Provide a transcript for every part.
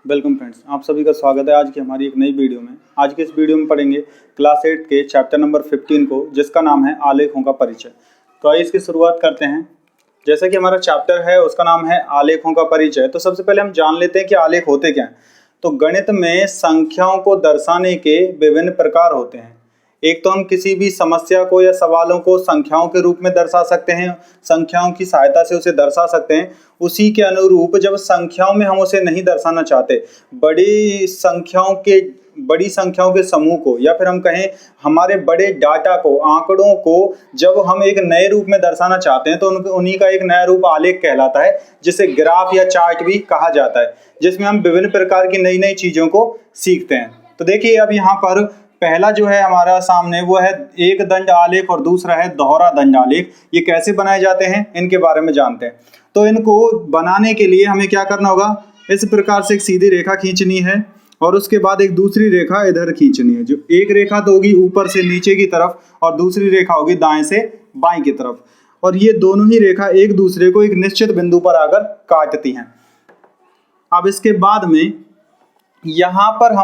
Welcome friends, आप सभी का स्वागत है आज की हमारी एक नई वीडियो में। आज के इस वीडियो में पढ़ेंगे क्लास 8 के चैप्टर नंबर 15 को, जिसका नाम है आलेखों का परिचय। तो आइए इसकी शुरुआत करते हैं। जैसा कि हमारा चैप्टर है उसका नाम है आलेखों का परिचय। तो सबसे पहले हम जान लेते हैं कि आलेख होते क्या हैं। तो गणित में संख्याओं को दर्शाने के विभिन्न प्रकार होते हैं। एक तो हम किसी भी समस्या को या सवालों को संख्याओं के रूप में दर्शा सकते हैं, संख्याओं की सहायता से उसे दर्शा सकते हैं। उसी के अनुरूप जब संख्याओं में हम उसे नहीं दर्शाना चाहते, बड़ी संख्याओं के समूह को, या फिर हम कहें हमारे बड़े डाटा को, आंकड़ों को जब हम एक नए रूप में दर्शाना चाहते हैं तो उन्हीं का एक नया रूप आलेख कहलाता है, जिसे ग्राफ या चार्ट भी कहा जाता है, जिसमें हम विभिन्न प्रकार की नई नई चीजों को सीखते हैं। तो देखिए, अब यहाँ पर पहला जो है हमारा सामने वो है एक दंड आलेख और दूसरा है दोहरा दंड आलेख। ये कैसे बनाए जाते हैं इनके बारे में जानते हैं। तो इनको बनाने के लिए हमें क्या करना होगा, इस प्रकार से एक सीधी रेखा खींचनी है और उसके बाद एक दूसरी रेखा इधर खींचनी है। जो एक रेखा तो होगी ऊपर से नीचे की तरफ और दूसरी रेखा होगी दाएं से बाएं की तरफ, और ये दोनों ही रेखा एक दूसरे को एक निश्चित बिंदु पर आकर काटती हैं। अब इसके बाद में यहाँ पर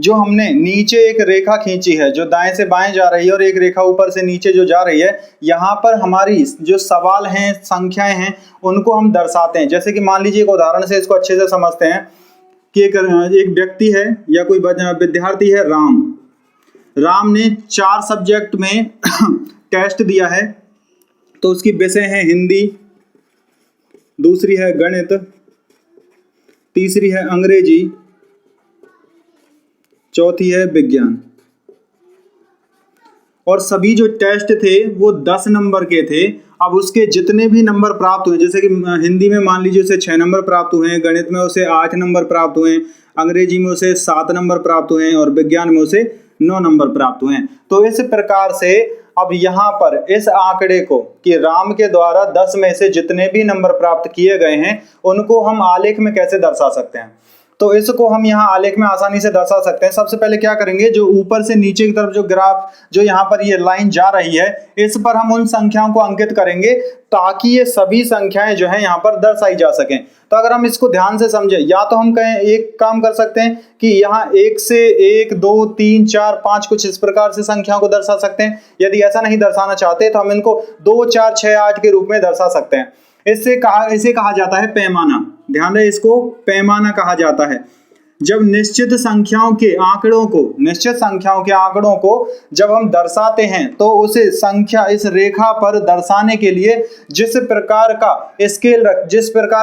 हमने नीचे एक रेखा खींची है जो दाएं से बाएं जा रही है, और एक रेखा ऊपर से नीचे जो जा रही है। यहाँ पर हमारी जो सवाल हैं, संख्याएं हैं, उनको हम दर्शाते हैं। जैसे कि मान लीजिए एक उदाहरण से इसको अच्छे से समझते हैं कि एक व्यक्ति है या कोई विद्यार्थी है, राम ने 4 सब्जेक्ट में टेस्ट दिया है। तो उसकी विषय है हिंदी, दूसरी है गणित, तीसरी है अंग्रेजी, चौथी है विज्ञान। और सभी जो टेस्ट थे वो 10 नंबर के थे। अब उसके जितने भी नंबर प्राप्त हुए, जैसे कि हिंदी में मान लीजिए उसे 6 नंबर प्राप्त हुए हैं, गणित में उसे 8 नंबर प्राप्त हुए हैं, अंग्रेजी में उसे 7 नंबर प्राप्त हुए हैं और विज्ञान में उसे 9 नंबर प्राप्त हुए हैं। तो इस प्रकार से अब यहाँ पर इस आंकड़े को कि राम के द्वारा 10 में से जितने भी नंबर प्राप्त किए गए हैं उनको हम आलेख में कैसे दर्शा सकते हैं। तो इसको हम यहाँ आलेख में आसानी से दर्शा सकते हैं। सबसे पहले क्या करेंगे, जो ऊपर से नीचे की तरफ जो ग्राफ, जो यहाँ पर ये लाइन जा रही है, इस पर हम उन संख्याओं को अंकित करेंगे ताकि ये सभी संख्याएं जो है यहाँ पर दर्शाई जा सकें। तो अगर हम इसको ध्यान से समझें, या तो हम कहें, एक काम कर सकते हैं कि यहाँ 1 से 1 2 3 4 5 कुछ इस प्रकार से संख्याओं को दर्शा सकते हैं। यदि ऐसा नहीं दर्शाना चाहते तो हम इनको 2 4 6 8 के रूप में दर्शा सकते हैं। इसे कहा जाता है पैमाना। ध्यान रहे, इसको पैमाना कहा जाता है। जब निश्चित संख्याओं के आंकड़ों को जब हम दर्शाते हैं तो उसे संख्या इस रेखा पर दर्शाने के लिए जिस प्रकार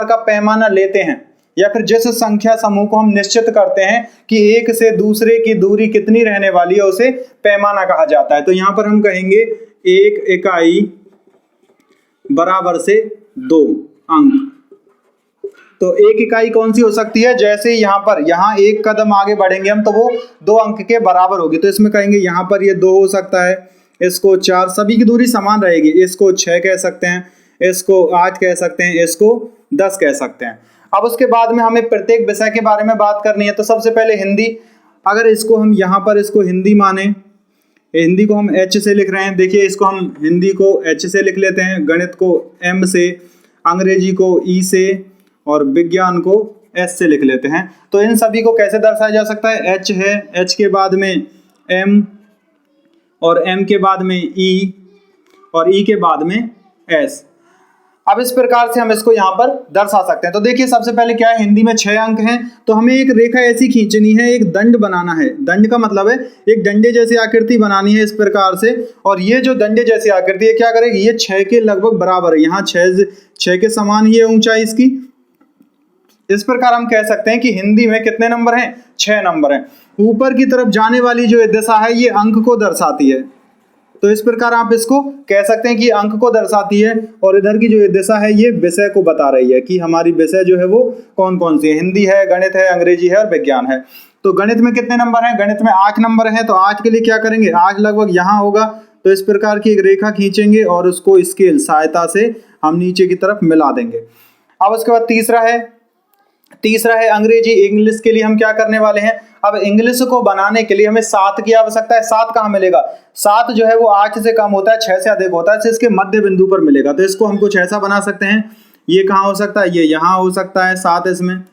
का पैमाना लेते हैं, या फिर जिस संख्या समूह को हम निश्चित करते हैं कि एक से दूसरे की दूरी कितनी रहने वाली है, उसे पैमाना कहा जाता है। तो यहाँ पर हम कहेंगे 1 इकाई बराबर से 2 अंक। तो 1 इकाई कौन सी हो सकती है, जैसे यहाँ 1 कदम आगे बढ़ेंगे हम तो वो 2 अंक के बराबर होगी। तो इसमें कहेंगे यहाँ पर ये 2 हो सकता है, इसको 4, सभी की दूरी समान रहेगी। इसको 6 कह सकते हैं, इसको 8 कह सकते हैं, इसको 10 कह सकते हैं। अब उसके बाद में हमें प्रत्येक विषय के बारे में बात करनी है। तो सबसे पहले हिंदी, अगर इसको हम यहाँ पर इसको हिंदी माने, हिंदी को हम H से लिख रहे हैं। देखिए, इसको हम हिंदी को H से लिख लेते हैं, गणित को M से, अंग्रेजी को E से और विज्ञान को S से लिख लेते हैं। तो इन सभी को कैसे दर्शाया जा सकता है, H है, H के बाद में M और M के बाद में E और E के बाद में S। अब इस प्रकार से हम इसको यहाँ पर दर्शा सकते हैं। तो देखिए, सबसे पहले क्या है, हिंदी में 6 अंक हैं, तो हमें एक रेखा ऐसी खींचनी है, एक दंड बनाना है। दंड का मतलब है एक डंडे जैसी आकृति बनानी है इस प्रकार से। और ये जो डंडे जैसी आकृति है क्या करेगी, ये 6 के लगभग बराबर है। यहाँ 6 के समान ही है ऊंचाई इसकी। इस प्रकार हम कह सकते हैं कि हिंदी में कितने नंबर हैं, 6 नंबर हैं। ऊपर की तरफ जाने वाली जो दिशा है ये अंक को दर्शाती है। तो इस प्रकार आप इसको कह सकते हैं कि अंक को दर्शाती है, और इधर की जो दिशा है ये विषय को बता रही है कि हमारी विषय जो है वो कौन कौन सी है। हिंदी है, गणित है, अंग्रेजी है और विज्ञान है। तो गणित में कितने नंबर हैं, गणित में 8 नंबर है। तो 8 के लिए क्या करेंगे, 8 लगभग यहाँ होगा। तो इस प्रकार की एक रेखा खींचेंगे और उसको स्केल सहायता से हम नीचे की तरफ मिला देंगे। अब उसके बाद तीसरा है अंग्रेजी। इंग्लिश के लिए हम क्या करने वाले हैं, अब इंग्लिश को बनाने के लिए हमें 7 की आवश्यकता है। 7 कहाँ मिलेगा, 7 जो है वो 8 से कम होता है, 6 से अधिक होता है, तो इसके मध्य बिंदु पर मिलेगा। तो इसको हम कुछ ऐसा बना सकते हैं, ये कहाँ हो सकता है, ये यहाँ हो सकता है 7 इसमें,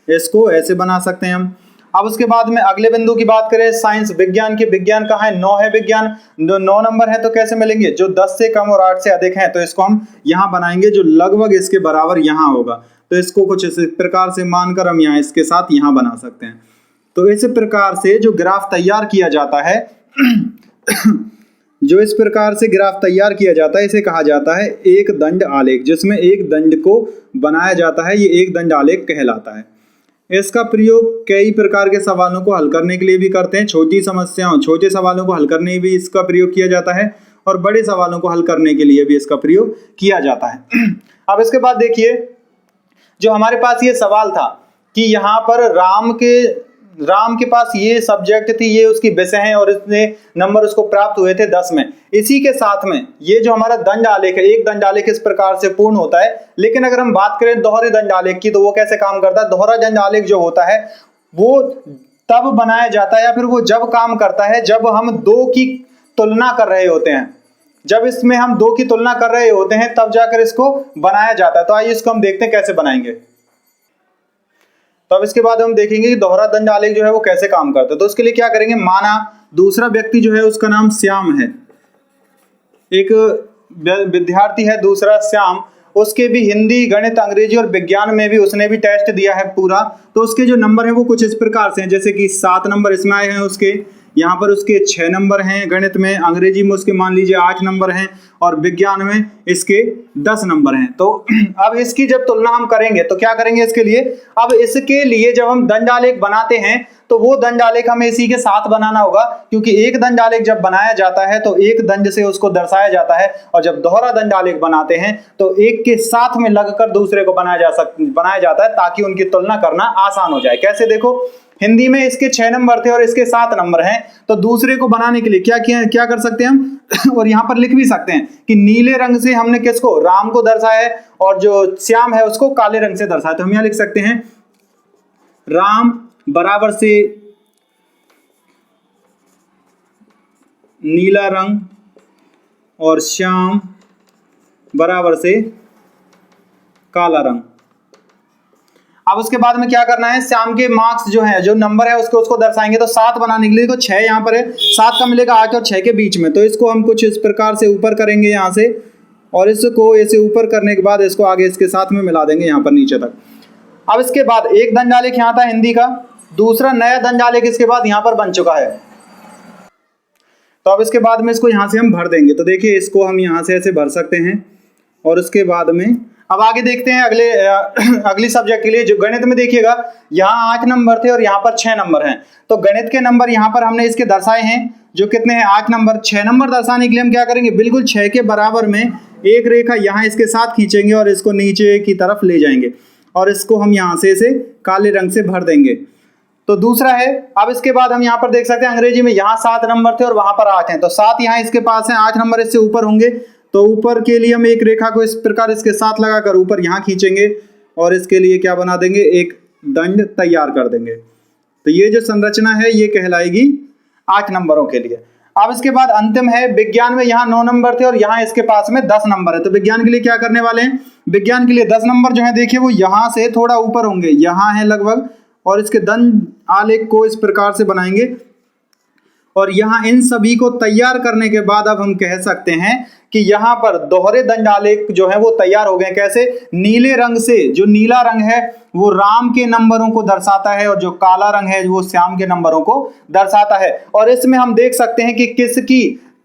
इसको ऐसे बना सकते हैं हम। अब उसके बाद में अगले बिंदु की बात करें, साइंस विज्ञान की, विज्ञान कहाँ है, 9 है विज्ञान, 9 नंबर है तो कैसे मिलेंगे, जो 10 से कम और 8 से अधिक है तो इसको हम यहाँ बनाएंगे जो लगभग इसके बराबर यहाँ होगा। तो इसको कुछ इस प्रकार से मानकर हम यहाँ इसके साथ यहाँ बना सकते हैं। तो इस प्रकार से जो ग्राफ तैयार किया जाता है जो इस प्रकार से ग्राफ तैयार किया जाता है इसे कहा जाता है एक दंड आलेख, जिसमें एक दंड को बनाया जाता है, ये एक दंड आलेख कहलाता है। इसका प्रयोग कई प्रकार के सवालों को हल करने के लिए भी करते हैं, छोटी समस्याओं छोटे सवालों को हल करने में भी इसका प्रयोग किया जाता है और बड़े सवालों को हल करने के लिए भी इसका प्रयोग किया जाता है। अब इसके बाद देखिए, जो हमारे पास ये सवाल था कि यहाँ पर राम के पास ये सब्जेक्ट थी, ये उसकी विषय है और इसने नंबर उसको प्राप्त हुए थे 10 में। इसी के साथ में ये जो हमारा दंड आलेख है, एक दंड आलेख इस प्रकार से पूर्ण होता है। लेकिन अगर हम बात करें दोहरे दंड आलेख की तो वो कैसे काम करता है, दोहरा दंड आलेख जो होता है वो तब बनाया जाता है या फिर वो जब काम करता है जब हम दो की तुलना कर रहे होते हैं। जब इसमें हम दो की तुलना कर रहे होते हैं तब जाकर इसको बनाया जाता है। तो आइए इसको हम देखते हैं कैसे बनाएंगे। तो अब इसके बाद हम देखेंगे कि दोहरा दंड आलेख जो है वो कैसे काम करता है। तो उसके लिए क्या करेंगे, माना दूसरा व्यक्ति जो है उसका नाम श्याम है, एक विद्यार्थी है दूसरा श्याम, उसके भी हिंदी, गणित, अंग्रेजी और विज्ञान में भी उसने भी टेस्ट दिया है पूरा। तो उसके जो नंबर है वो कुछ इस प्रकार से हैं, जैसे कि 7 नंबर इसमें आए हैं उसके, यहाँ पर उसके 6 नंबर हैं, गणित में, अंग्रेजी में उसके मान लीजिए 8 नंबर हैं और विज्ञान में इसके 10 नंबर हैं। तो अब इसकी जब तुलना हम करेंगे तो क्या करेंगे इसके लिए, अब इसके लिए जब हम दंड आलेख बनाते हैं तो वो दंड आलेख हमें इसी के साथ बनाना होगा, क्योंकि एक दंड आलेख जब बनाया जाता है तो एक दंड से उसको दर्शाया जाता है और जब दोहरा दंड आलेख बनाते हैं तो एक के साथ में लगकर दूसरे को बनाया जाता है ताकि उनकी तुलना करना आसान हो जाए। कैसे, देखो हिंदी में इसके 6 नंबर थे और इसके 7 नंबर हैं, तो दूसरे को बनाने के लिए क्या कर सकते हैं हम और यहाँ पर लिख भी सकते हैं कि नीले रंग से हमने किसको, राम को दर्शाया है और जो श्याम है उसको काले रंग से दर्शाया। तो हम यहाँ लिख सकते हैं राम बराबर से नीला रंग और श्याम बराबर से काला रंग। अब उसके बाद में क्या करना है, श्याम के मार्क्स जो है, जो नंबर है उसको दर्शाएंगे। तो 7 बनाने के लिए तो 6 यहाँ पर है, 7 का मिलेगा 8 और 6 के बीच में। तो इसको हम कुछ इस प्रकार से ऊपर करेंगे यहाँ से और इसको ऐसे ऊपर करने के बाद इसको आगे इसके साथ में मिला देंगे यहाँ पर नीचे तक। अब इसके बाद एक दंड आलेख यहाँ था हिंदी का, दूसरा नया दंड आलेख इसके बाद यहाँ पर बन चुका है। तो अब इसके बाद में इसको यहाँ से हम भर देंगे। तो देखिए इसको हम यहाँ से ऐसे भर सकते हैं और उसके बाद में अब आगे देखते हैं अगली सब्जेक्ट के लिए। जो गणित में देखिएगा यहाँ 8 नंबर थे और यहाँ पर 6 नंबर हैं। तो गणित के नंबर यहाँ पर हमने इसके दर्शाए हैं, जो कितने हैं 8 नंबर। 6 नंबर दर्शाने के लिए हम क्या करेंगे, बिल्कुल 6 के बराबर में एक रेखा यहाँ इसके साथ खींचेंगे और इसको नीचे की तरफ ले जाएंगे और इसको हम यहाँ से इसे काले रंग से भर देंगे। तो दूसरा है, अब इसके बाद हम यहाँ पर देख सकते हैं अंग्रेजी में यहाँ 7 नंबर थे और वहां पर 8 हैं। तो 7 यहाँ इसके पास है, 8 नंबर इससे ऊपर होंगे। तो ऊपर के लिए हम एक रेखा को इस प्रकार इसके साथ लगाकर ऊपर यहाँ खींचेंगे और इसके लिए क्या बना देंगे, एक दंड तैयार कर देंगे। तो ये जो संरचना है ये कहलाएगी 8 नंबरों के लिए। अब इसके बाद अंतिम है विज्ञान में, यहाँ 9 नंबर थे और यहाँ इसके पास में 10 नंबर है। तो विज्ञान के लिए क्या करने वाले हैं, विज्ञान के लिए 10 नंबर जो है देखिए वो यहाँ से थोड़ा ऊपर होंगे, यहाँ है लगभग, और इसके दंड आलेख को इस प्रकार से बनाएंगे। और यहाँ इन सभी को तैयार करने के बाद अब हम कह सकते हैं कि यहाँ पर दोहरे दंड आलेख जो है वो तैयार हो गए। कैसे, नीले रंग से, जो नीला रंग है वो राम के नंबरों को दर्शाता है और जो काला रंग है वो श्याम के नंबरों को दर्शाता है। और इसमें हम देख सकते हैं कि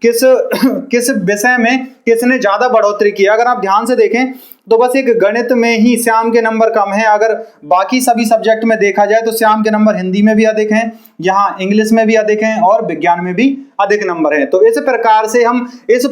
किस विषय में किसने ज्यादा बढ़ोतरी की। अगर आप ध्यान से देखें तो बस एक गणित में ही श्याम के नंबर कम है, अगर बाकी सभी सब्जेक्ट में देखा जाए तो श्याम के नंबर हिंदी में भी अधिक हैं, यहाँ इंग्लिश में भी अधिक हैं और विज्ञान में भी अधिक नंबर हैं। तो इस प्रकार से हम इस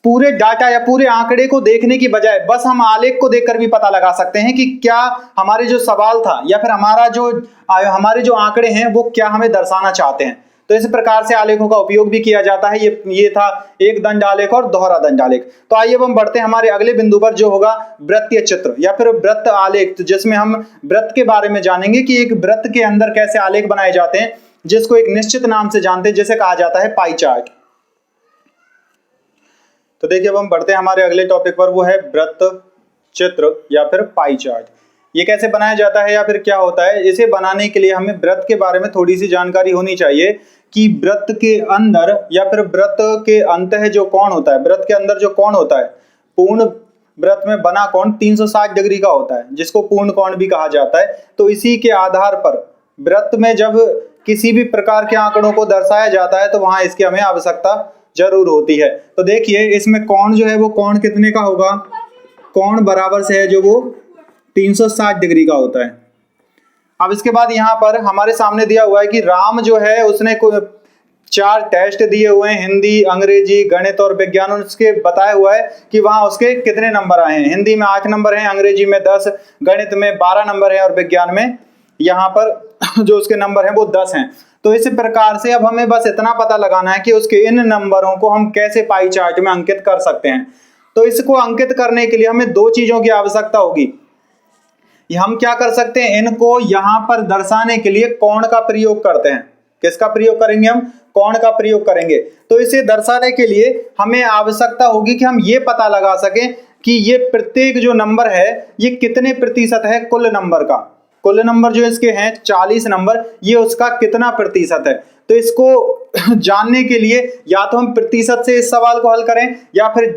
पूरे डाटा या पूरे आंकड़े को देखने की बजाय बस हम आलेख को देखकर भी पता लगा सकते हैं कि क्या हमारे जो सवाल था या फिर हमारे जो आंकड़े हैं वो क्या हमें दर्शाना चाहते हैं। तो इस प्रकार से आलेखों का उपयोग भी किया जाता है। ये था एक दंड आलेख और दोहरा दंड आलेख। तो आइए अब हम बढ़ते हैं हमारे अगले बिंदु पर, जो होगा वृत्तीय चित्र या फिर वृत्त आलेख, जिसमें हम वृत्त के बारे में जानेंगे कि एक वृत्त के अंदर कैसे आलेख बनाए जाते हैं, जिसको एक निश्चित नाम से जानते हैं, जिसे कहा जाता है पाई चार्ट। तो देखिए अब हम बढ़ते हैं हमारे अगले टॉपिक पर, वो है वृत्त चित्र या फिर पाई चार्ट। ये कैसे बनाया जाता है या फिर क्या होता है? इसे बनाने के लिए हमें व्रत के बारे में थोड़ी सी जानकारी होनी चाहिए कि व्रत के अंदर या फिर व्रत के अंतः जो कोण होता है, व्रत के अंदर जो कोण होता है, पूर्ण व्रत में बना कोण 360 डिग्री का होता है, जिसको पूर्ण कोण भी कहा जाता है। तो इसी के आधार पर व्रत में जब किसी भी प्रकार के आंकड़ों को दर्शाया जाता है तो वहां इसकी हमें आवश्यकता जरूर होती है। तो देखिए इसमें कोण जो है वो कोण कितने का होगा? कोण बराबर से है जो वो 360 डिग्री का होता है। अब इसके बाद यहाँ पर हमारे सामने दिया हुआ है कि राम जो है उसने 4 टेस्ट दिए हुए हैं, हिंदी, अंग्रेजी, गणित और विज्ञान। उसके बताया हुआ है कि वहां उसके कितने नंबर आए हैं। हिंदी में 8 नंबर हैं, अंग्रेजी में 10, गणित में 12 नंबर है और विज्ञान में यहाँ पर जो उसके नंबर हैं वो 10 हैं। तो इस प्रकार से अब हमें बस इतना पता लगाना है कि उसके इन नंबरों को हम कैसे पाई चार्ट में अंकित कर सकते हैं। तो इसको अंकित करने के लिए हमें 2 चीजों की आवश्यकता होगी। हम क्या कर सकते हैं, इनको यहां पर दर्शाने के लिए कोण का प्रयोग करते हैं। किसका प्रयोग करेंगे? हम कोण का प्रयोग करेंगे। तो इसे दर्शाने के लिए हमें आवश्यकता होगी कि हम ये पता लगा सकें कि ये प्रत्येक जो नंबर है ये कितने प्रतिशत है कुल नंबर का। कुल नंबर जो इसके हैं 40 नंबर, ये उसका कितना प्रतिशत है। तो इसको जानने के लिए या तो हम प्रतिशत से इस सवाल को हल करें या फिर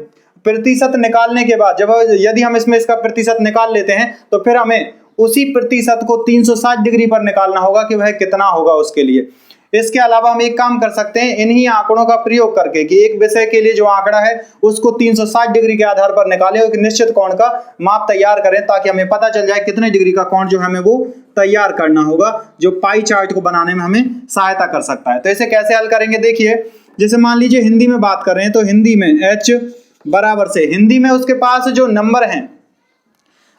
प्रतिशत निकालने के बाद जब यदि हम इसमें इसका प्रतिशत निकाल लेते हैं तो फिर हमें उसी प्रतिशत को 360 डिग्री पर निकालना होगा कि वह कितना होगा उसके लिए। इसके अलावा हम एक काम कर सकते हैं, इन्हीं आंकड़ों का प्रयोग करके कि एक विषय के लिए जो आंकड़ा है उसको 360 डिग्री के आधार पर निकालें और एक निश्चित कोण का माप तैयार करें, ताकि हमें पता चल जाए कितने डिग्री का कोण जो हमें वो तैयार करना होगा, जो पाई चार्ट को बनाने में हमें सहायता कर सकता है। तो इसे कैसे हल करेंगे? देखिए, जैसे मान लीजिए हिंदी में बात कर रहे हैं तो हिंदी में h बराबर से, हिंदी में उसके पास जो नंबर हैं,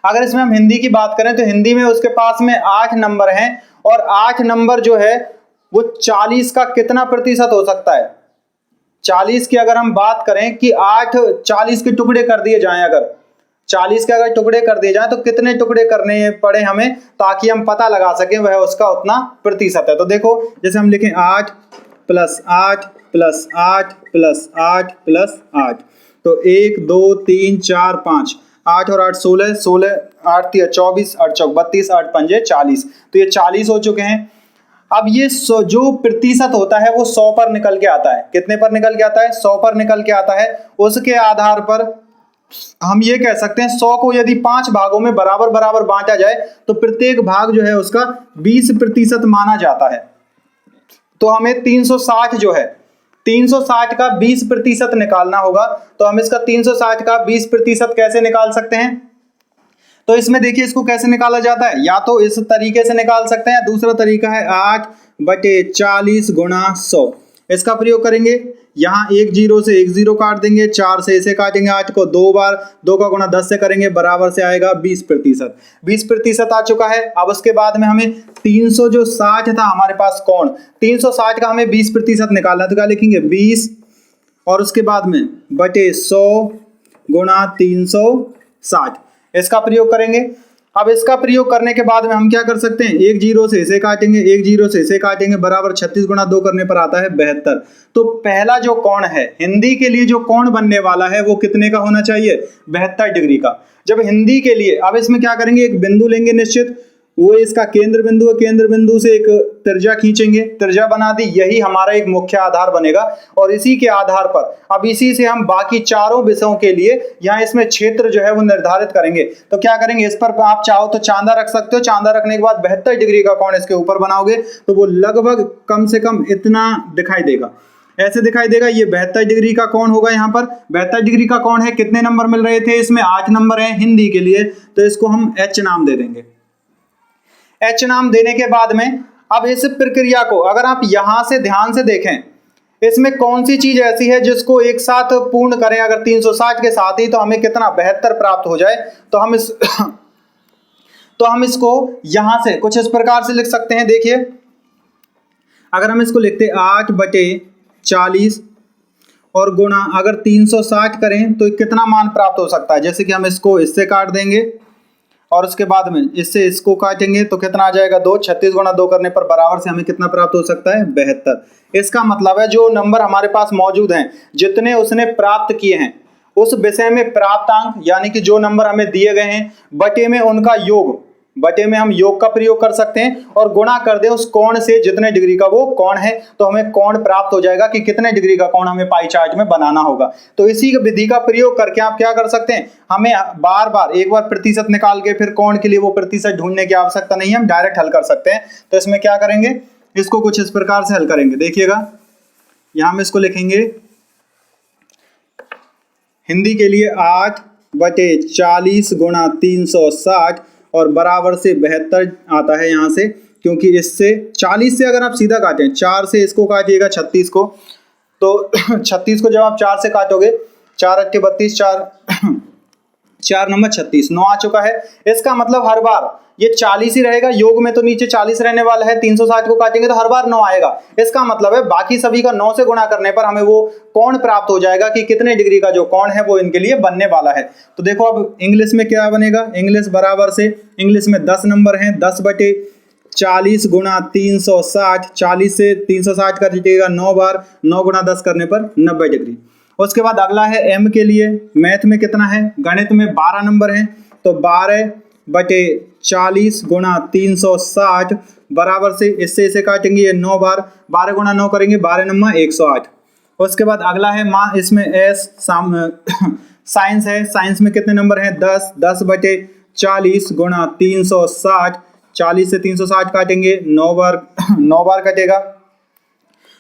अगर इसमें हम हिंदी की बात करें तो हिंदी में उसके पास में 8 नंबर हैं और 8 नंबर जो है वो 40 का कितना प्रतिशत हो सकता है? 40 की अगर हम बात करें कि 8 40 के टुकड़े कर दिए जाएं, अगर 40 के अगर टुकड़े कर दिए जाएं तो कितने टुकड़े करने पड़े हमें, ताकि हम पता लगा सकें वह उसका उतना प्रतिशत है। तो देखो, जैसे हम लिखें 8 + 8 + 8 + 8 + 8, तो 1 2 3 4 5, 8 और 8 16, 16 8 3 24, 8 चौक 32, 8 पंजे 40। तो ये 40 हो चुके हैं। अब ये जो प्रतिशत होता है वो 100 पर निकल के आता है। कितने पर निकल के आता है? 100 पर निकल के आता है। उसके आधार पर हम ये कह सकते हैं 100 को यदि 5 भागों में बराबर बराबर बांटा जाए तो प्रत्येक भाग जो है उसका 20% माना जाता है। तो हमें 360 जो है 360 का 20% निकालना होगा। तो हम इसका 360 का 20% कैसे निकाल सकते हैं? तो इसमें देखिए इसको कैसे निकाला जाता है, या तो इस तरीके से निकाल सकते हैं, दूसरा तरीका है 8/40 × 100। इसका प्रयोग करेंगे। यहाँ 1 0 से 1 0 काट देंगे, 4 से इसे काटेंगे, 8 को 2 बार, 2 का गुणा 10 से करेंगे, बराबर से आएगा 20%। 20% आ चुका है। अब उसके बाद में हमें 360 था हमारे पास कोण, 360 का हमें 20% निकालना, तो क्या लिखेंगे? 20 और उसके बाद में बटे 100 × 360, इसका प्रयोग करेंगे। अब इसका प्रयोग करने के बाद में हम क्या कर सकते हैं? 1 0 से इसे काटेंगे, 1 0 से इसे काटेंगे, बराबर 36 × 2 करने पर आता है 72। तो पहला जो कोण है हिंदी के लिए, जो कोण बनने वाला है वो कितने का होना चाहिए? 72 डिग्री का। जब हिंदी के लिए, अब इसमें क्या करेंगे, एक बिंदु लेंगे निश्चित, वो इसका केंद्र बिंदु है, केंद्र बिंदु से एक त्रिज्या खींचेंगे, त्रिज्या बना दी, यही हमारा एक मुख्य आधार बनेगा। और इसी के आधार पर अब इसी से हम बाकी चारों विषयों के लिए यहाँ इसमें क्षेत्र जो है वो निर्धारित करेंगे। तो क्या करेंगे, इस पर आप चाहो तो चांदा रख सकते हो, चांदा रखने के बाद 72 डिग्री का कोण इसके ऊपर बनाओगे तो वो लगभग कम से कम इतना दिखाई देगा, ऐसे दिखाई देगा। ये 72 डिग्री का कोण होगा। यहाँ पर 72 डिग्री का कोण है। कितने नंबर मिल रहे थे? इसमें 8 नंबर हैं हिंदी के लिए, तो इसको हम H नाम दे देंगे। H नाम देने के बाद में अब इस प्रक्रिया को अगर आप यहां से ध्यान से देखें, इसमें कौन सी चीज ऐसी है जिसको एक साथ पूर्ण करें, अगर 360 के साथ ही, तो हमें कितना 72 प्राप्त हो जाए। तो हम इसको यहां से कुछ इस प्रकार से लिख सकते हैं। देखिए, अगर हम इसको लिखते 8/40 और गुणा अगर 360 करें तो कितना मान प्राप्त हो सकता है? जैसे कि हम इसको इससे काट देंगे और उसके बाद में इससे इसको काटेंगे तो कितना आ जाएगा? 2। 36 × 2 करने पर बराबर से हमें कितना प्राप्त हो सकता है? 72। इसका मतलब है जो नंबर हमारे पास मौजूद हैं, जितने उसने प्राप्त किए हैं, उस विषय में प्राप्तांक यानी कि जो नंबर हमें दिए गए हैं बटे में उनका योग, बटे में हम योग का प्रयोग कर सकते हैं और गुणा कर दें उस कोण से जितने डिग्री का वो कोण है, तो हमें कोण प्राप्त हो जाएगा कि कितने डिग्री का कोण हमें पाई चार्ट में बनाना होगा। तो इसी विधि का प्रयोग करके आप क्या कर सकते हैं, हमें बार बार एक बार प्रतिशत निकाल के फिर कोण के लिए वो प्रतिशत ढूंढने की आवश्यकता नहीं है, हम डायरेक्ट हल कर सकते हैं। तो इसमें क्या करेंगे, इसको कुछ इस प्रकार से हल करेंगे। देखिएगा यहां हम इसको लिखेंगे हिंदी के लिए 8/40 गुणा 360 और बराबर से 72 आता है यहाँ से, क्योंकि इससे 40 से अगर आप सीधा काटें, 4 से इसको काटिएगा 36 को, तो 36 को जब आप 4 से काटोगे, 4 8 32, 4 नंबर 36, 9 आ चुका है। इसका मतलब हर बार ये 40 ही रहेगा, योग में तो नीचे 40 रहने वाला है, 360 को काटेंगे तो हर बार 9 आएगा। इसका मतलब है बाकी सभी का 9 से गुणा करने पर हमें वो कोण प्राप्त हो जाएगा कि कितने डिग्री का जो कोण है वो इनके लिए बनने वाला है। तो देखो अब इंग्लिश में क्या बनेगा, इंग्लिश बराबर से, इंग्लिश में 10 नंबर हैं, 10/40 गुणा 360, 40 से 360 कर दीजिएगा 9 बार, 9 गुणा 10 करने पर 90 डिग्री। उसके बाद अगला है एम के लिए, मैथ में कितना है, गणित में 12 नंबर हैं, तो 12/40 गुणा 360 बराबर से, इससे इसे काटेंगे ये 9 बार, 12 गुणा 9 करेंगे, 12 नंबर 108। उसके बाद अगला है माँ, इसमें एस साइंस है, साइंस में कितने नंबर हैं, 10, 10/40 गुणा 360, 40 से 360 काटेंगे, 9 बार कटेगा,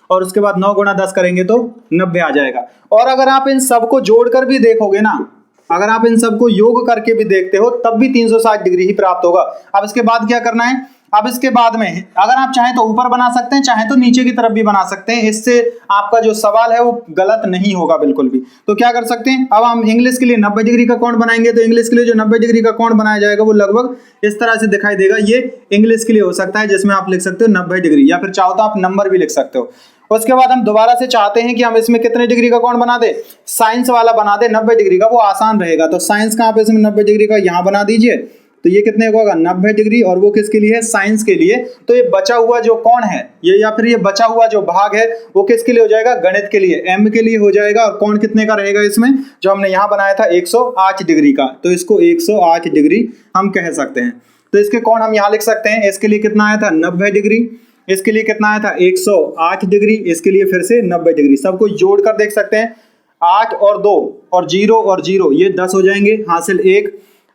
और उसके बाद 9 गुणा 10 करेंगे तो 90 आ जाएगा। और अगर आप इन सबको जोड़कर भी देखोगे ना, अगर आप इन सबको योग करके भी देखते हो तब भी 360 डिग्री ही प्राप्त होगा। अब इसके बाद क्या करना है, अब इसके बाद में अगर आप चाहें तो ऊपर बना सकते हैं, चाहें तो नीचे की तरफ भी बना सकते हैं, इससे आपका जो सवाल है वो गलत नहीं होगा बिल्कुल भी। तो क्या कर सकते हैं, अब हम इंग्लिश के लिए 90 डिग्री का कोण बनाएंगे, तो इंग्लिश के लिए जो 90 डिग्री का कोण बनाया जाएगा वो लगभग इस तरह से दिखाई देगा। ये इंग्लिश के लिए हो सकता है जिसमें आप लिख सकते हो 90 डिग्री, या फिर चाहो तो आप नंबर भी लिख सकते हो। उसके बाद हम दोबारा से चाहते हैं कि हम इसमें कितने डिग्री का कोण बना दे, साइंस वाला बना दे 90 डिग्री का, वो आसान रहेगा। तो साइंस का आप इसमें 90 डिग्री का यहाँ बना दीजिए, तो ये कितने का होगा 90 डिग्री, और वो किसके लिए है, साइंस के लिए। तो ये बचा हुआ जो कोण है ये, या फिर ये बचा हुआ जो भाग है वो किसके लिए हो जाएगा, गणित के लिए, एम के लिए हो जाएगा। और कोण कितने का रहेगा इसमें, जो हमने यहाँ बनाया था 108 डिग्री का, तो इसको 108 डिग्री हम कह सकते हैं। तो इसके कोण हम यहाँ लिख सकते हैं, इसके लिए कितना आया था 90 डिग्री, इसके लिए कितना आया था 108 डिग्री, इसके लिए फिर से 90 डिग्री। सबको जोड़कर देख सकते हैं, 8 और 2 और 0 और 0 ये 10 हो जाएंगे, हासिल 1।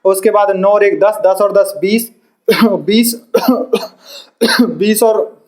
उसके बाद 9 और 1 10, 10 और 10 20, 20 और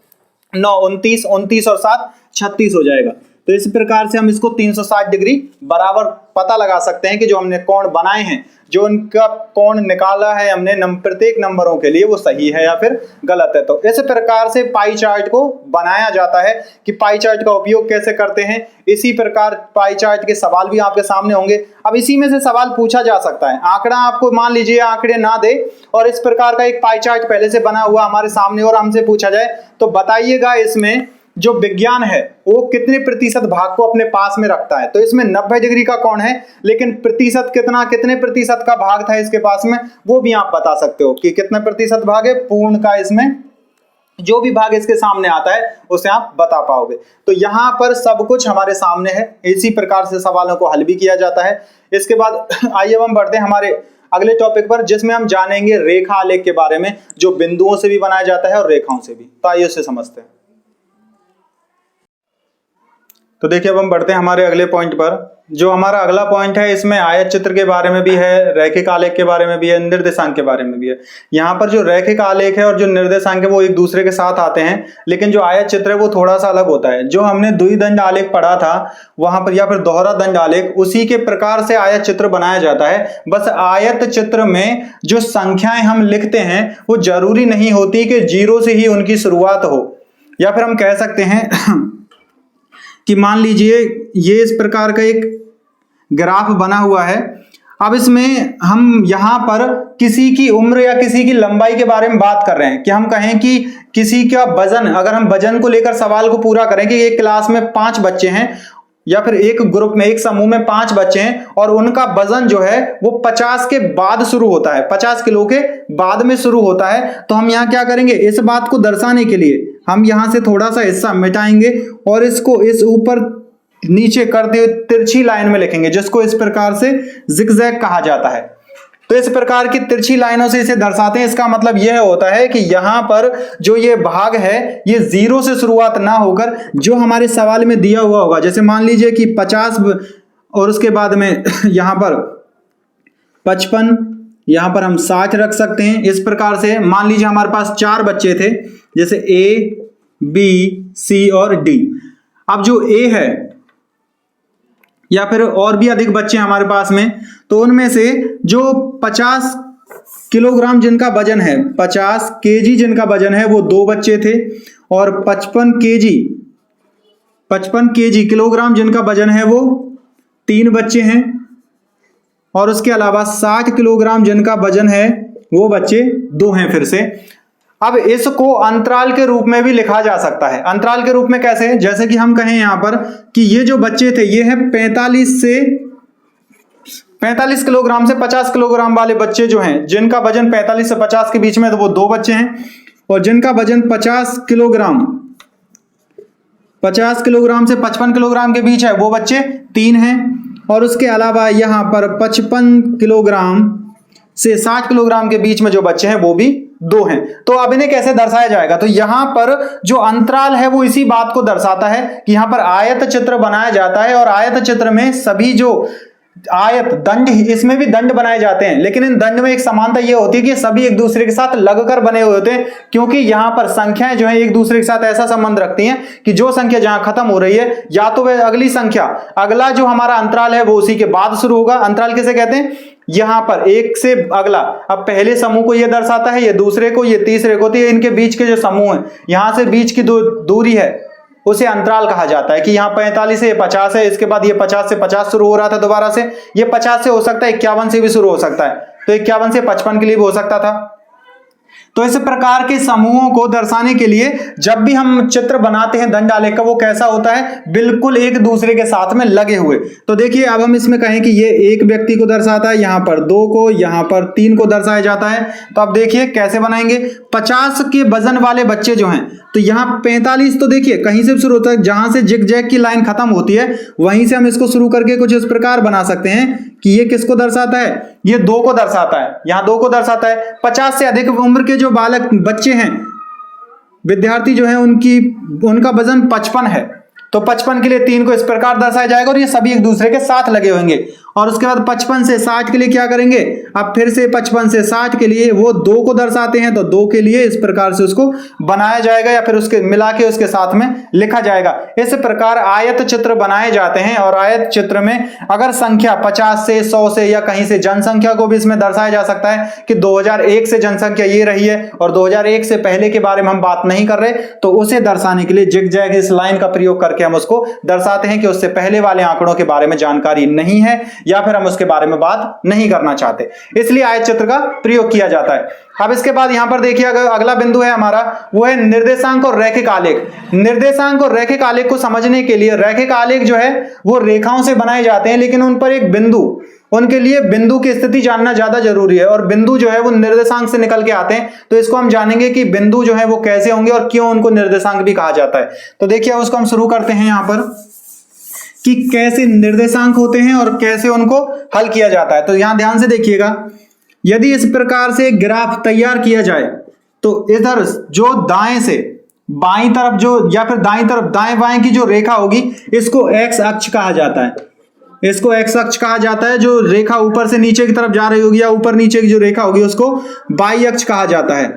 9 29, 29 और 7 36 हो जाएगा। तो इस प्रकार से हम इसको 360 डिग्री बराबर पता लगा सकते हैं कि जो हमने कोण बनाए हैं, जो उनका कोण निकाला है हमने प्रत्येक नंबरों के लिए, वो सही है या फिर गलत है। तो इस प्रकार से पाई चार्ट को बनाया जाता है। कि पाई चार्ट का उपयोग कैसे करते हैं, इसी प्रकार पाई चार्ट के सवाल भी आपके सामने होंगे। अब इसी में से सवाल पूछा जा सकता है, आंकड़ा आपको मान लीजिए आंकड़े ना दे और इस प्रकार का एक पाई चार्ट पहले से बना हुआ हमारे सामने और हमसे पूछा जाए तो बताइएगा इसमें जो विज्ञान है वो कितने प्रतिशत भाग को अपने पास में रखता है। तो इसमें 90 डिग्री का कोण है, लेकिन प्रतिशत कितने प्रतिशत का भाग था इसके पास में, वो भी आप बता सकते हो कि कितना प्रतिशत भाग है पूर्ण का, इसमें जो भी भाग इसके सामने आता है उसे आप बता पाओगे। तो यहाँ पर सब कुछ हमारे सामने है, इसी प्रकार से सवालों को हल भी किया जाता है। इसके बाद आइए हम बढ़ते हैं हमारे अगले टॉपिक पर, जिसमें हम जानेंगे रेखा आलेख के बारे में, जो बिंदुओं से भी बनाया जाता है और रेखाओं से भी। तो आइए उसे समझते हैं। तो देखिए अब हम बढ़ते हैं हमारे अगले पॉइंट पर। जो हमारा अगला पॉइंट है इसमें आयत चित्र के बारे में भी है, रैखिक आलेख के बारे में भी है, निर्देशांक के बारे में भी है। यहाँ पर जो रैखिक आलेख है और जो निर्देशांक है वो एक दूसरे के साथ आते हैं, लेकिन जो आयत चित्र है वो थोड़ा सा अलग होता है। जो हमने द्विदंड आलेख पढ़ा था वहां पर, या फिर दोहरा दंड आलेख, उसी के प्रकार से आयत चित्र बनाया जाता है। बस आयत चित्र में जो संख्याएं हम लिखते हैं वो जरूरी नहीं होती कि 0 से ही उनकी शुरुआत हो, या फिर हम कह सकते हैं कि मान लीजिए ये इस प्रकार का एक ग्राफ बना हुआ है। अब इसमें हम यहाँ पर किसी की उम्र या किसी की लंबाई के बारे में बात कर रहे हैं, कि हम कहें कि किसी का वजन, अगर हम वजन को लेकर सवाल को पूरा करें कि एक क्लास में 5 बच्चे हैं या फिर एक ग्रुप में, एक समूह में 5 बच्चे हैं और उनका वजन जो है वो 50 के बाद शुरू होता है, 50 किलो के बाद में शुरू होता है। तो हम यहाँ क्या करेंगे, इस बात को दर्शाने के लिए हम यहाँ से थोड़ा सा हिस्सा मिटाएंगे और इसको इस ऊपर नीचे करते हुए तिरछी लाइन में लिखेंगे, जिसको इस प्रकार से जिगजैग कहा जाता है। तो इस प्रकार की तिरछी लाइनों से इसे दर्शाते हैं। इसका मतलब यह होता है कि यहां पर जो ये भाग है ये 0 से शुरुआत ना होकर जो हमारे सवाल में दिया हुआ होगा, जैसे मान लीजिए कि 50 और उसके बाद में यहां पर 55, यहां पर हम 60 रख सकते हैं। इस प्रकार से मान लीजिए हमारे पास 4 बच्चे थे, जैसे A, B, C और D। अब जो A है या फिर और भी अधिक बच्चे हमारे पास में, तो उनमें से जो 50 किलोग्राम जिनका वजन है, 50 केजी जिनका वजन है, वो 2 बच्चे थे। और 55 केजी किलोग्राम जिनका वजन है वो 3 बच्चे हैं। और उसके अलावा 60 किलोग्राम जिनका वजन है वो बच्चे 2 हैं फिर से। अब इसको अंतराल के रूप में भी लिखा जा सकता है। अंतराल के रूप में कैसे? जैसे कि हम कहें यहां पर कि ये जो बच्चे थे ये है 45 किलोग्राम से 50 किलोग्राम वाले बच्चे जो हैं, जिनका वजन 45 से 50 के बीच में, तो वो 2 बच्चे हैं। और जिनका वजन 50 किलोग्राम से 55 किलोग्राम के बीच है वो बच्चे 3 हैं। और उसके अलावा यहां पर 55 किलोग्राम से 60 किलोग्राम के बीच में जो बच्चे हैं वो भी 2 हैं। तो अब इन्हें कैसे दर्शाया जाएगा? तो यहां पर जो अंतराल है वो इसी बात को दर्शाता है कि यहां पर आयत चित्र बनाया जाता है। और आयत चित्र में सभी जो आयत दंड, इसमें भी दंड बनाए जाते हैं, लेकिन इन दंड में एक समानता यह होती है कि सभी एक दूसरे के साथ लगकर बने हुए होते हैं, क्योंकि यहां पर संख्याएं जो है एक दूसरे के साथ ऐसा संबंध रखती हैं कि जो संख्या जहां खत्म हो रही है या तो वह अगली संख्या, अगला जो हमारा अंतराल है वो उसी के बाद शुरू होगा। अंतराल किसे कहते हैं? यहां पर एक से अगला, अब पहले समूह को यह दर्शाता है, ये दूसरे को, ये तीसरे को, तो इनके बीच के जो समूह है, यहां से बीच की दूरी है उसे अंतराल कहा जाता है। कि यहाँ 45 से 50 है, इसके बाद ये 50 से 50 शुरू हो रहा था, दोबारा से ये 50 से हो सकता है 51 से भी शुरू हो सकता है, तो 51 से 55 के लिए भी हो सकता था। तो इस प्रकार के समूहों को दर्शाने के लिए जब भी हम चित्र बनाते हैं दंड आलेख का, वो कैसा होता है? बिल्कुल एक दूसरे के साथ में लगे हुए। तो देखिए अब हम इसमें कहें कि ये एक व्यक्ति को दर्शाता है, यहां पर 2 को, यहां पर 3 को दर्शाया जाता है। तो अब देखिए कैसे बनाएंगे। 50 के वजन वाले बच्चे जो हैं, तो यहां 45 तो देखिए कहीं से शुरू होता है, जहां से जिग जैग की लाइन खत्म होती है वहीं से हम इसको शुरू करके कुछ इस प्रकार बना सकते हैं कि ये किसको दर्शाता है? ये 2 को दर्शाता है, यहां 2 को दर्शाता है। 50 से अधिक उम्र के जो बालक बच्चे हैं, विद्यार्थी जो है, उनका वजन 55 है, तो 55 के लिए 3 को इस प्रकार दर्शाया जाएगा और ये सभी एक दूसरे के साथ लगे होंगे। और उसके बाद 55 से 60 के लिए क्या करेंगे? अब फिर से 55 से 60 के लिए वो 2 को दर्शाते हैं, तो 2 के लिए इस प्रकार से उसको बनाया जाएगा या फिर उसके मिला के उसके साथ में लिखा जाएगा। इस प्रकार आयत चित्र बनाए जाते हैं। और आयत चित्र में अगर संख्या 50 से 100 से या कहीं से जनसंख्या को भी इसमें दर्शाया जा सकता है कि 2001 से जनसंख्या ये रही है और 2001 से पहले के बारे में हम बात नहीं कर रहे, तो उसे दर्शाने के लिए जिग जैग इस लाइन का प्रयोग करके हम उसको दर्शाते हैं कि उससे पहले वाले आंकड़ों के बारे में जानकारी नहीं है या फिर हम उसके बारे में बात नहीं करना चाहते, इसलिए आयत चित्र का प्रयोग किया जाता है। अब इसके बाद यहां पर देखिए अगला बिंदु है हमारा, वो है निर्देशांक और रैखिक आलेख। निर्देशांक और रैखिक आलेख को समझने के लिए रैखिक आलेख जो है वो रेखाओं से बनाए जाते हैं, लेकिन उन पर एक बिंदु, उनके लिए बिंदु की स्थिति जानना ज्यादा जरूरी है। और बिंदु जो है वो निर्देशांक से निकल के आते हैं, तो इसको हम जानेंगे कि बिंदु जो है वो कैसे होंगे और क्यों उनको निर्देशांक भी कहा जाता है। तो देखिए उसको हम शुरू करते हैं यहां पर कि कैसे निर्देशांक होते हैं और कैसे उनको हल किया जाता है। तो यहां ध्यान से देखिएगा, यदि इस प्रकार से ग्राफ तैयार किया जाए तो इधर जो दाएं से बाईं तरफ जो या फिर दाईं तरफ दाएं बाएं की जो रेखा होगी इसको एक्स अक्ष कहा जाता है। इसको एक्स अक्ष कहा जाता है। जो रेखा ऊपर से नीचे की तरफ जा रही होगी या ऊपर नीचे की जो रेखा होगी उसको वाई अक्ष कहा जाता है।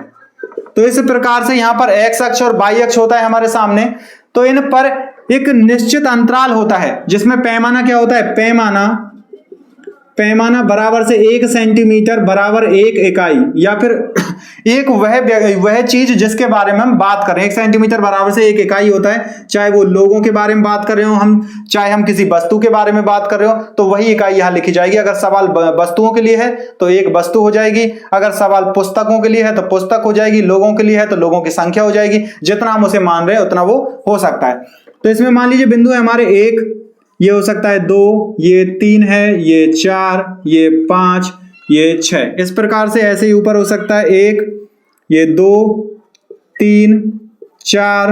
तो इस प्रकार से यहां पर एक्स अक्ष और वाई अक्ष होता है हमारे सामने। तो इन पर एक निश्चित अंतराल होता है जिसमें पैमाना क्या होता है? पैमाना बराबर से 1 सेंटीमीटर बराबर 1 इकाई या फिर एक वह चीज जिसके बारे में हम बात कर रहे हैं। 1 सेंटीमीटर बराबर से 1 इकाई होता है, चाहे वो लोगों के बारे में बात कर रहे हो हम, चाहे हम किसी वस्तु के बारे में बात कर रहे हो, तो वही इकाई यहां लिखी जाएगी। अगर सवाल वस्तुओं के लिए है तो 1 वस्तु हो जाएगी, अगर सवाल पुस्तकों के लिए है तो पुस्तक हो जाएगी, लोगों के लिए है तो लोगों की संख्या हो जाएगी। जितना हम उसे मान रहे हैं उतना वो हो सकता है। तो इसमें मान लीजिए बिंदु है हमारे 1, ये हो सकता है 2, ये 3 है, ये 4, ये 5, ये 6। इस प्रकार से ऐसे ही ऊपर हो सकता है 1, ये 2, 3, 4,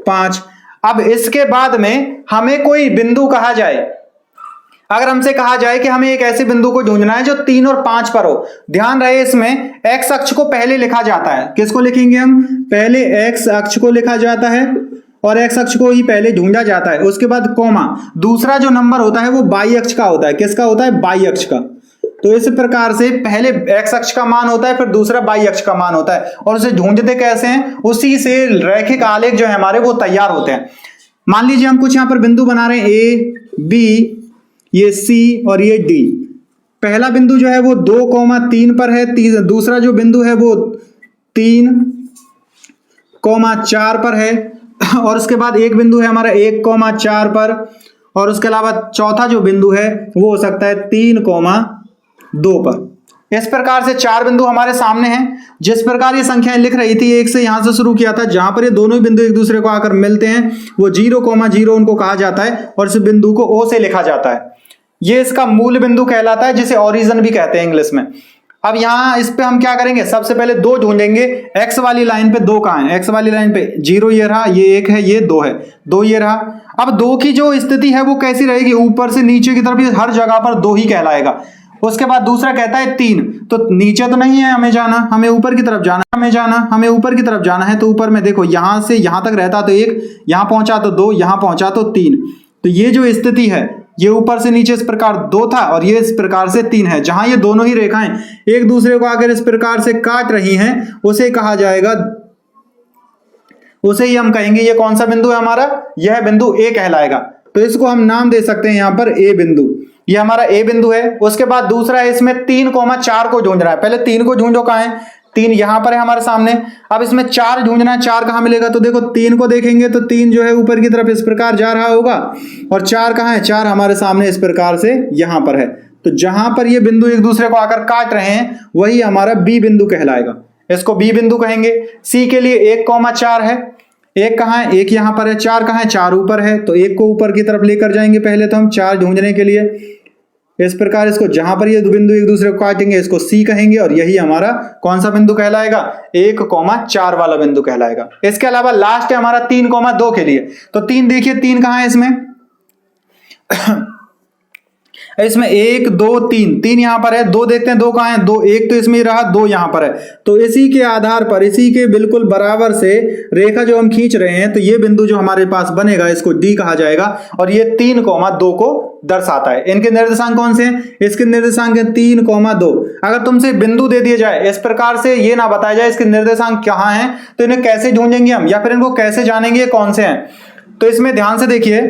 5। अब इसके बाद में हमें कोई बिंदु कहा जाए, अगर हमसे कहा जाए कि हमें एक ऐसे बिंदु को ढूंढना है जो 3 और 5 पर हो, ध्यान रहे इसमें एक्स अक्ष को पहले लिखा जाता है। किसको लिखेंगे हम? पहले एक्स अक्ष को लिखा जाता है और एक्स अक्ष को ही पहले ढूंढा जाता है। उसके बाद कोमा, दूसरा जो नंबर होता है वो वाई अक्ष का होता है। किसका होता है? वाई अक्ष का। तो इस प्रकार से पहले एक्स अक्ष का मान होता है, फिर दूसरा वाई अक्ष का मान होता है, और उसे ढूंढते कैसे हैं? उसी से रैखिक आलेख जो है हमारे वो तैयार होते हैं। मान लीजिए हम कुछ यहां पर बिंदु बना रहे हैं, ए बी, ये सी और ये डी। पहला बिंदु जो है वो 2,3 पर है, दूसरा जो बिंदु है वो 3,4 पर है, और उसके बाद एक बिंदु है हमारा 1,4 पर, और उसके अलावा चौथा जो बिंदु है वो हो सकता है 3,2 पर। इस प्रकार से 4 बिंदु हमारे सामने हैं। जिस प्रकार ये संख्याएं लिख रही थी, एक से यहां से शुरू किया था, जहां पर ये दोनों ही बिंदु एक दूसरे को आकर मिलते हैं वो 0,0 उनको कहा जाता है, और इस बिंदु को O से लिखा जाता है। ये इसका मूल बिंदु कहलाता है, जिसे ओरिजिन भी कहते हैं इंग्लिश में। अब यहां इस पे हम क्या करेंगे? सबसे पहले 2 ढूंढेंगे। एक्स वाली लाइन पे 2 कहां है? एक्स वाली लाइन पे 0 ये रहा, ये 1 है, ये 2 है, 2 ये रहा। अब 2 की जो स्थिति है वो कैसी रहेगी? ऊपर से नीचे की तरफ हर जगह पर 2 ही कहलाएगा। उसके बाद दूसरा कहता है 3, तो नीचे तो नहीं है हमें जाना, हमें ऊपर की तरफ जाना, हमें ऊपर की तरफ जाना है। तो ऊपर में देखो, यहां से यहां तक रहता तो 1, यहां पहुंचा तो 2, यहां पहुंचा तो 3। तो ये जो स्थिति है, ये ऊपर से नीचे इस प्रकार 2 था और ये इस प्रकार से 3 है। जहां ये दोनों ही रेखाएं एक दूसरे को आकर इस प्रकार से काट रही हैं, उसे कहा जाएगा, उसे ही हम कहेंगे ये कौन सा बिंदु है हमारा? यह बिंदु ए कहलाएगा। तो इसको हम नाम दे सकते हैं यहां पर ए बिंदु। ये हमारा ए बिंदु है। उसके बाद दूसरा है, इसमें 3,4 को ढूंढना है। पहले 3 को ढूंढो, कहां है? 3 यहां पर है हमारे सामने। अब इसमें 4 ढूंढना है, 4 कहां मिलेगा? तो देखो 3 को देखेंगे तो 3 जो है ऊपर की तरफ इस प्रकार जा रहा होगा, और 4 कहां है? 4 हमारे सामने इस प्रकार से यहां पर है। तो जहां पर ये बिंदु एक दूसरे को आकर काट रहे हैं वही हमारा बी बिंदु कहलाएगा। इसको बी बिंदु कहेंगे। सी के लिए 1,4 है। 1 कहां है? 1 यहां पर है। 4 कहां है? 4 ऊपर है। तो 1 को ऊपर की तरफ लेकर जाएंगे पहले तो हम 4 ढूंढने के लिए। इस प्रकार इसको जहां पर ये दो बिंदु एक दूसरे को काटेंगे इसको सी कहेंगे, और यही हमारा कौन सा बिंदु कहलाएगा? 1,4 वाला बिंदु कहलाएगा। इसके अलावा लास्ट है हमारा 3,2 के लिए। तो 3 देखिए, 3 कहां है इसमें? इसमें 1 2 3 यहां पर है। 2 देखते हैं, 2 कहां है? 2 1 तो इसमें ही रहा, 2 यहां पर है। तो इसी के आधार पर, इसी के बिल्कुल बराबर से रेखा जो हम खींच रहे हैं, तो ये बिंदु जो हमारे पास बनेगा इसको डी कहा जाएगा, और ये 3,2 को दर्शाता है। इनके निर्देशांक कौन से हैं? इसके निर्देशांक है 3,2। अगर तुमसे बिंदु दे दिए जाए, इस प्रकार से ये ना बताया जाए इसके निर्देशांक कहां हैं, तो इन्हें कैसे ढूंढेंगे हम, या फिर इनको कैसे जानेंगे कौन से हैं? तो इसमें ध्यान से देखिए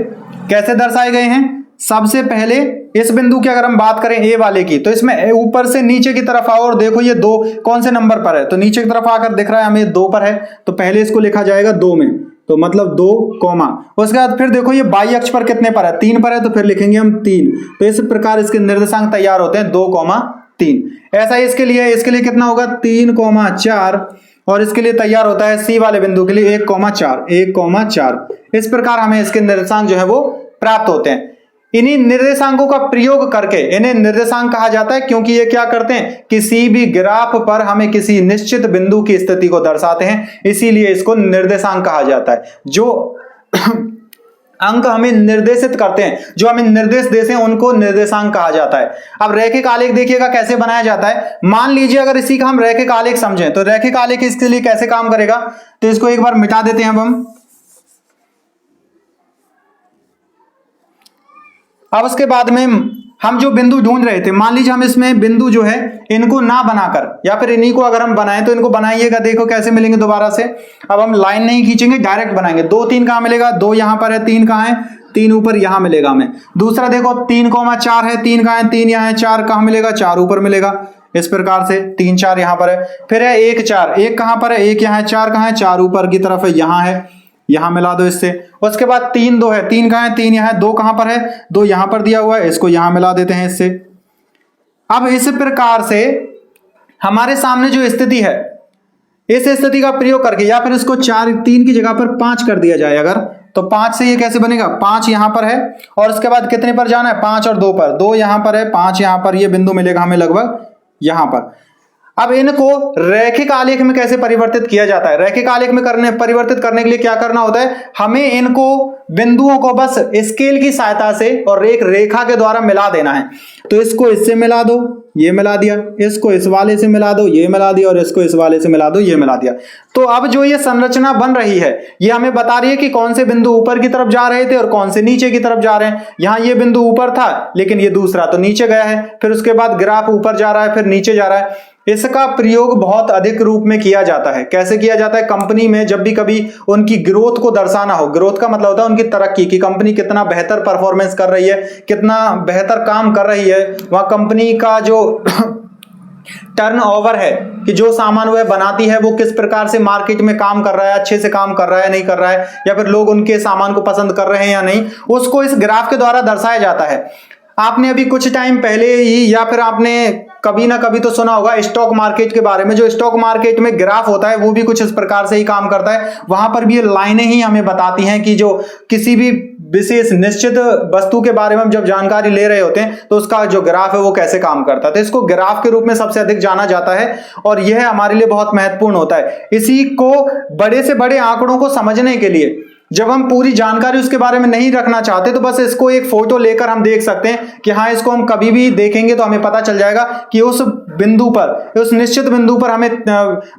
कैसे दर्शाए गए हैं। सबसे पहले इस बिंदु की अगर हम बात करें ए वाले की, तो इसमें ऊपर से नीचे की तरफ आओ और देखो ये 2 कौन से नंबर पर है? तो नीचे की तरफ आकर दिख रहा है हमें 2 पर है, तो पहले इसको लिखा जाएगा 2 में, तो मतलब 2 कोमा। उसके बाद फिर देखो ये वाई अक्ष पर कितने पर है? 3 पर है, तो फिर लिखेंगे हम 3। तो इस प्रकार इसके निर्देशांक तैयार होते हैं 2,3। ऐसा ही इसके लिए कितना होगा? 3,4, और इसके लिए तैयार होता है सी वाले बिंदु के लिए 1,4। इस प्रकार हमें इसके निर्देशांक जो है वो प्राप्त होते हैं। इन्हीं निर्देशांकों का प्रयोग करके इन्हें निर्देशांक कहा जाता है, क्योंकि ये क्या करते हैं? किसी भी ग्राफ पर हमें किसी निश्चित बिंदु की स्थिति को दर्शाते हैं, इसीलिए इसको निर्देशांक कहा जाता है। जो अंक हमें निर्देशित करते हैं, जो हमें निर्देश देते हैं, उनको निर्देशांक कहा जाता है। अब रैखिक आलेख देखिएगा कैसे बनाया जाता है। मान लीजिए अगर इसी का हम रैखिक आलेख समझें, तो रैखिक आलेख इसके लिए कैसे काम करेगा? तो इसको एक बार मिटा देते हैं अब उसके बाद में हम जो बिंदु ढूंढ रहे थे, मान लीजिए हम इसमें बिंदु जो है इनको ना बनाकर, या फिर इन्हीं को अगर हम बनाएं, तो इनको बनाइएगा, देखो कैसे मिलेंगे दोबारा से। अब हम लाइन नहीं खींचेंगे, डायरेक्ट बनाएंगे। 2 3 कहां मिलेगा? 2 यहां पर है, 3 कहां है? 3 ऊपर यहां मिलेगा हमें। दूसरा देखो 3,4 है, 3 कहां है? 3 यहां है। 4 कहां मिलेगा? 4 ऊपर मिलेगा। इस प्रकार से 3 4 यहां पर है। फिर है 1 4, 1 कहां पर है? 1 यहां है। 4 कहां है? 4 ऊपर की तरफ है, यहां है, यहां मिला दो इससे। उसके बाद 3 2 है, 3 कहां है? 3 यहां है। 2 कहां पर है? 2 यहां पर दिया हुआ है, इसको यहां मिला देते हैं इससे। अब इस प्रकार से हमारे सामने जो स्थिति है, इस स्थिति का प्रयोग करके, या फिर इसको 4 3 की जगह पर 5 कर दिया जाए अगर, तो 5 से ये कैसे बनेगा? 5 यहां पर है, और उसके बाद कितने पर जाना है? 5 और 2 पर। 2 यहां पर है, 5 यहां पर, ये बिंदु मिलेगा हमें लगभग यहां पर। अब इनको रैखिक आलेख में कैसे परिवर्तित किया जाता है? रैखिक आलेख में परिवर्तित करने के लिए क्या करना होता है? हमें इनको बिंदुओं को बस स्केल की सहायता से और एक रेखा के द्वारा मिला देना है। तो इसको इससे मिला दो, ये मिला दिया, इसको इस वाले से मिला दो, ये मिला दिया, और इसको इस वाले से मिला दो, ये मिला दिया। तो अब जो ये संरचना बन रही है ये हमें बता रही है कि कौन से बिंदु ऊपर की तरफ जा रहे थे और कौन से नीचे की तरफ जा रहे हैं। यहां ये बिंदु ऊपर था लेकिन ये दूसरा तो नीचे गया है, फिर उसके बाद ग्राफ ऊपर जा रहा है फिर नीचे जा रहा है। इसका प्रयोग बहुत अधिक रूप में किया जाता है। कैसे किया जाता है? कंपनी में जब भी कभी उनकी ग्रोथ को दर्शाना हो, ग्रोथ का मतलब होता है उनकी तरक्की, कि कंपनी कितना बेहतर परफॉर्मेंस कर रही है, कितना बेहतर काम कर रही है, वह कंपनी का जो टर्नओवर है कि जो सामान वह बनाती है वो किस प्रकार से मार्केट में काम कर रहा है, अच्छे से काम कर रहा है नहीं कर रहा है, या फिर लोग उनके सामान को पसंद कर रहे हैं या नहीं, उसको इस ग्राफ के द्वारा दर्शाया जाता है। आपने अभी कुछ टाइम पहले ही या फिर आपने कभी ना कभी तो सुना होगा स्टॉक मार्केट के बारे में। जो स्टॉक मार्केट में ग्राफ होता है वो भी कुछ इस प्रकार से ही काम करता है। वहां पर भी ये लाइनें ही हमें बताती हैं कि जो किसी भी विशेष निश्चित वस्तु के बारे में हम जब जानकारी ले रहे होते हैं तो उसका जो ग्राफ है वो कैसे काम करता है। तो इसको ग्राफ के रूप में सबसे अधिक जाना जाता है और यह हमारे लिए बहुत महत्वपूर्ण होता है। इसी को बड़े से बड़े आंकड़ों को समझने के लिए जब हम पूरी जानकारी उसके बारे में नहीं रखना चाहते तो बस इसको एक फोटो लेकर हम देख सकते हैं कि हाँ, इसको हम कभी भी देखेंगे तो हमें पता चल जाएगा कि उस बिंदु पर, उस निश्चित बिंदु पर हमें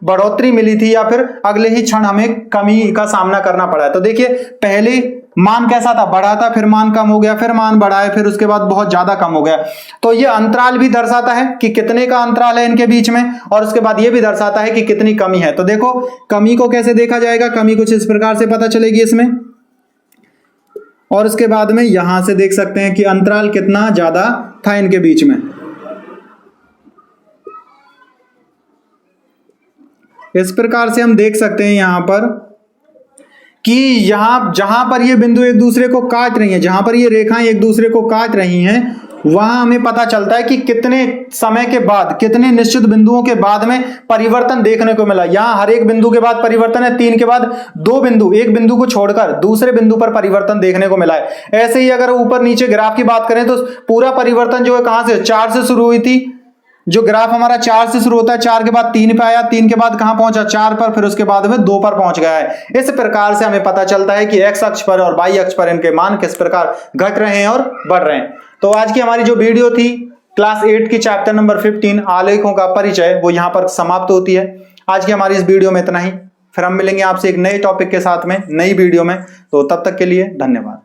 बढ़ोतरी मिली थी या फिर अगले ही क्षण हमें कमी का सामना करना पड़ा है। तो देखिए, पहले मान कैसा था? बढ़ा था, फिर मान कम हो गया, फिर मान बढ़ा है, फिर उसके बाद बहुत ज्यादा कम हो गया। तो ये अंतराल भी दर्शाता है कि कितने का अंतराल है इनके बीच में, और उसके बाद ये भी दर्शाता है कि कितनी कमी है। तो देखो, कमी को कैसे देखा जाएगा? कमी कुछ इस प्रकार से पता चलेगी इसमें, और उसके बाद में यहां से देख सकते हैं कि अंतराल कितना ज्यादा था इनके बीच में। इस प्रकार से हम देख सकते हैं यहां पर कि यहां जहां पर ये बिंदु एक दूसरे को काट रही हैं, जहां पर ये रेखाएं एक दूसरे को काट रही हैं, वहां हमें पता चलता है कि कितने समय के बाद, कितने निश्चित बिंदुओं के बाद में परिवर्तन देखने को मिला। यहां हर एक बिंदु के बाद परिवर्तन है, 3 के बाद 2 बिंदु, एक बिंदु को छोड़कर दूसरे बिंदु पर परिवर्तन देखने को मिला है। ऐसे ही अगर ऊपर नीचे ग्राफ की बात करें तो पूरा परिवर्तन जो है कहां से? 4 से शुरू हुई थी। जो ग्राफ हमारा 4 से शुरू होता है, 4 के बाद 3 पे आया, 3 के बाद कहां पहुंचा? 4 पर, फिर उसके बाद में 2 पर पहुंच गया है। इस प्रकार से हमें पता चलता है कि एक्स अक्ष पर और वाई अक्ष पर इनके मान किस प्रकार घट रहे हैं और बढ़ रहे हैं। तो आज की हमारी जो वीडियो थी क्लास 8 की चैप्टर नंबर 15 आलेखों का परिचय, वो यहां पर समाप्त होती है। आज की हमारी इस वीडियो में इतना ही। फिर हम मिलेंगे आपसे एक नए टॉपिक के साथ में, नई वीडियो में। तो तब तक के लिए धन्यवाद।